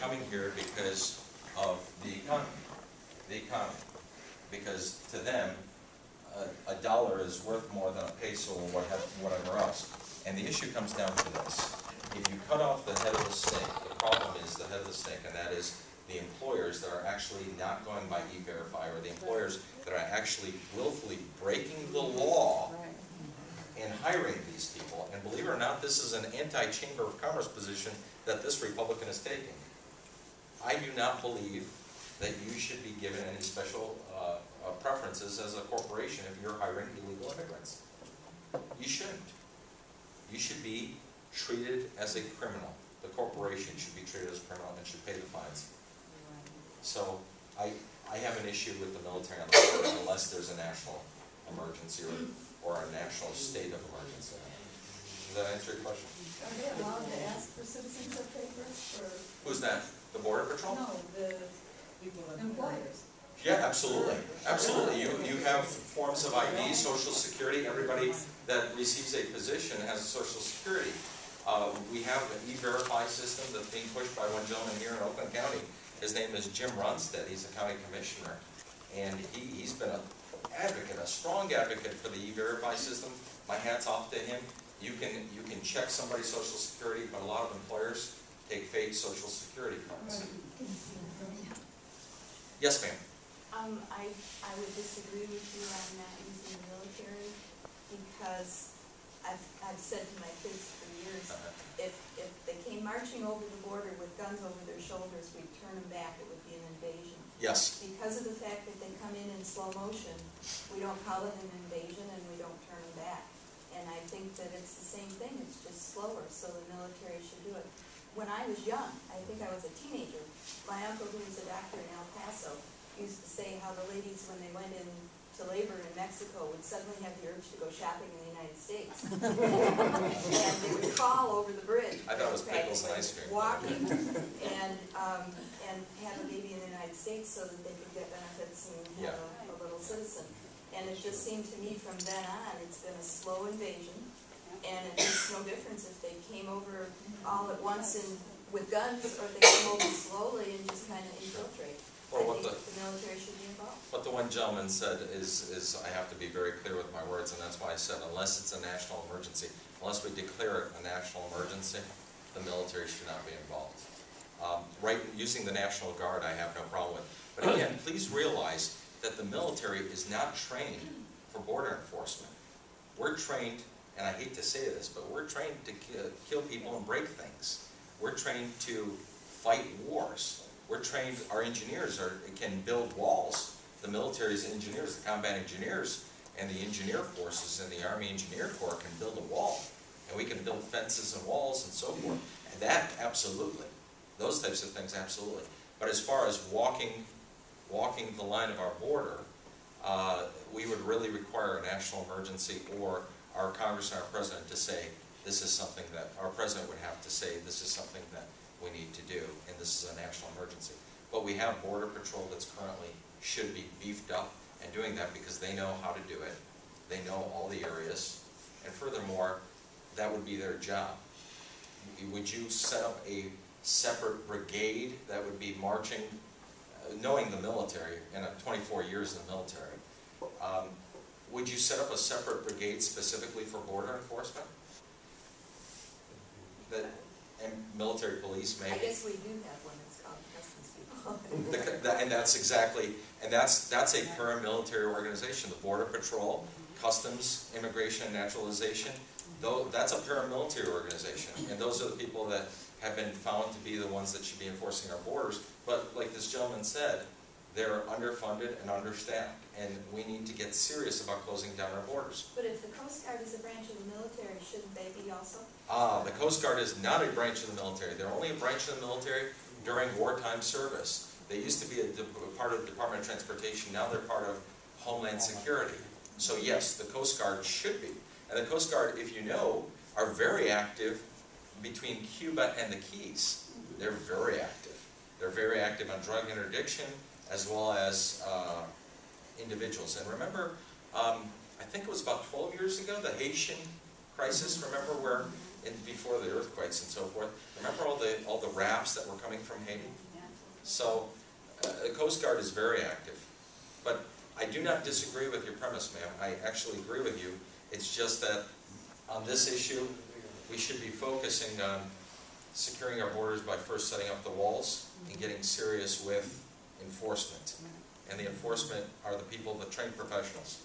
coming here because of the economy. The economy. Because to them, a dollar is worth more than a peso or whatever else. And the issue comes down to this. If you cut off the head of the snake, the problem is the head of the snake, and that is the employers that are actually not going by E-Verify, or the employers that are actually willfully breaking the law and hiring these people. And believe it or not, this is an anti-Chamber of Commerce position that this Republican is taking. I do not believe that you should be given any special preferences as a corporation if you're hiring illegal immigrants. You shouldn't. You should be treated as a criminal. The corporation should be treated as a criminal and should pay the fines. So I have an issue with the military on the border unless there's a national emergency or a national state of emergency. Does that answer your question? Are they allowed to ask for citizenship papers? Who's that? The Border Patrol? No, the employers. Yeah, absolutely. Absolutely. You have forms of ID, Social Security. Everybody that receives a position has a Social Security. We have an E-Verify system that's being pushed by one gentleman here in Oakland County. His name is Jim Runstead. He's a county commissioner. And he's been an advocate, a strong advocate for the E-Verify system. My hat's off to him. You can check somebody's Social Security, but a lot of employers take fake Social Security cards. Yes, ma'am. I would disagree with you on not using the military, because I've said to my kids for years, if they came marching over the border with guns over their shoulders, we'd turn them back. It would be an invasion. Yes. Because of the fact that they come in slow motion, we don't call it an invasion and we don't turn them back. And I think that it's the same thing. It's just slower, so the military should do it. When I was young, I think I was a teenager, my uncle, who was a doctor in El Paso, used to say how the ladies, when they went into labor in Mexico, would suddenly have the urge to go shopping in the United States. And they would crawl over the bridge. I thought it was pickles and ice cream. Walking and have a baby in the United States so that they could get benefits and have a little citizen. And it just seemed to me from then on, it's been a slow invasion. And it makes no difference if they came over all at once and with guns, or they came over slowly and just kind of infiltrate. I think the military should be involved. What the one gentleman said is I have to be very clear with my words, and that's why I said unless it's a national emergency, unless we declare it a national emergency, the military should not be involved. Using the National Guard I have no problem with. But again, please realize that the military is not trained for border enforcement. We're trained, and I hate to say this, but we're trained to kill people and break things. We're trained to fight wars. We're trained, our engineers can build walls. The military's engineers, the combat engineers, and the engineer forces and the Army Engineer Corps can build a wall. And we can build fences and walls and so forth. And that, absolutely. Those types of things, absolutely. But as far as walking the line of our border, we would really require a national emergency, or our Congress and our President to say, this is something that, our President would have to say, this is something that we need to do, and this is a national emergency. But we have Border Patrol that's currently should be beefed up and doing that because they know how to do it. They know all the areas. And furthermore, that would be their job. Would you set up a separate brigade that would be marching, knowing the military, and 24 years in the military, would you set up a separate brigade specifically for border enforcement? And military police, maybe? I guess we do have one that's called Customs People. And that's exactly, and that's a paramilitary organization. The Border Patrol, Customs, Immigration, and Naturalization, that's a paramilitary organization. And those are the people that have been found to be the ones that should be enforcing our borders. But like this gentleman said, they're underfunded and understaffed. And we need to get serious about closing down our borders. But if the Coast Guard is a branch of the military, shouldn't they be also? The Coast Guard is not a branch of the military. They're only a branch of the military during wartime service. They used to be a part of the Department of Transportation. Now they're part of Homeland Security. So yes, the Coast Guard should be. And the Coast Guard, if you know, are very active between Cuba and the Keys. They're very active. They're very active on drug interdiction as well as individuals. And remember, I think it was about 12 years ago, the Haitian crisis, remember, where before the earthquakes and so forth. Remember all the rafts that were coming from Haiti? So, the Coast Guard is very active. But I do not disagree with your premise, ma'am. I actually agree with you. It's just that on this issue, we should be focusing on securing our borders by first setting up the walls and getting serious with enforcement. And the enforcement are the people, the trained professionals.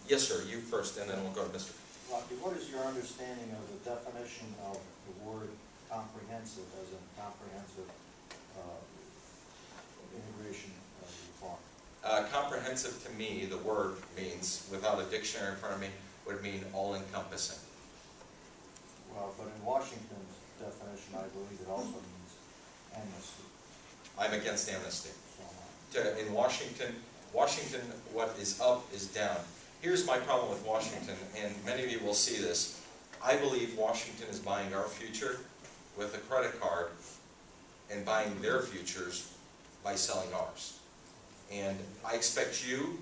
Yes, sir, you first, and then we'll go to Mr. Rocky, what is your understanding of the definition of the word comprehensive as in comprehensive integration reform? Comprehensive to me, the word means, without a dictionary in front of me, would mean all-encompassing. Well, but in Washington's definition, I believe it also means amnesty. I'm against amnesty. So, In Washington, what is up is down. Here's my problem with Washington, and many of you will see this. I believe Washington is buying our future with a credit card and buying their futures by selling ours. And I expect you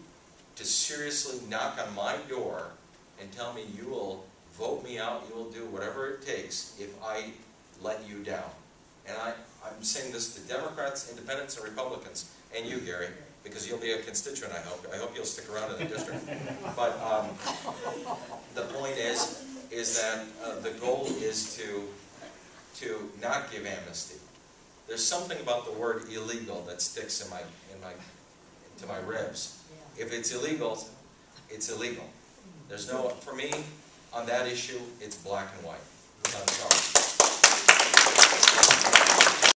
to seriously knock on my door and tell me you will vote me out, you will do whatever it takes if I let you down. And I'm saying this to Democrats, Independents, and Republicans, and you, Gary, because you'll be a constituent, I hope. I hope you'll stick around in the district. But the point is that the goal is to not give amnesty. There's something about the word illegal that sticks to my ribs. If it's illegal, it's illegal. There's no, for me, on that issue, it's black and white. I'm sorry.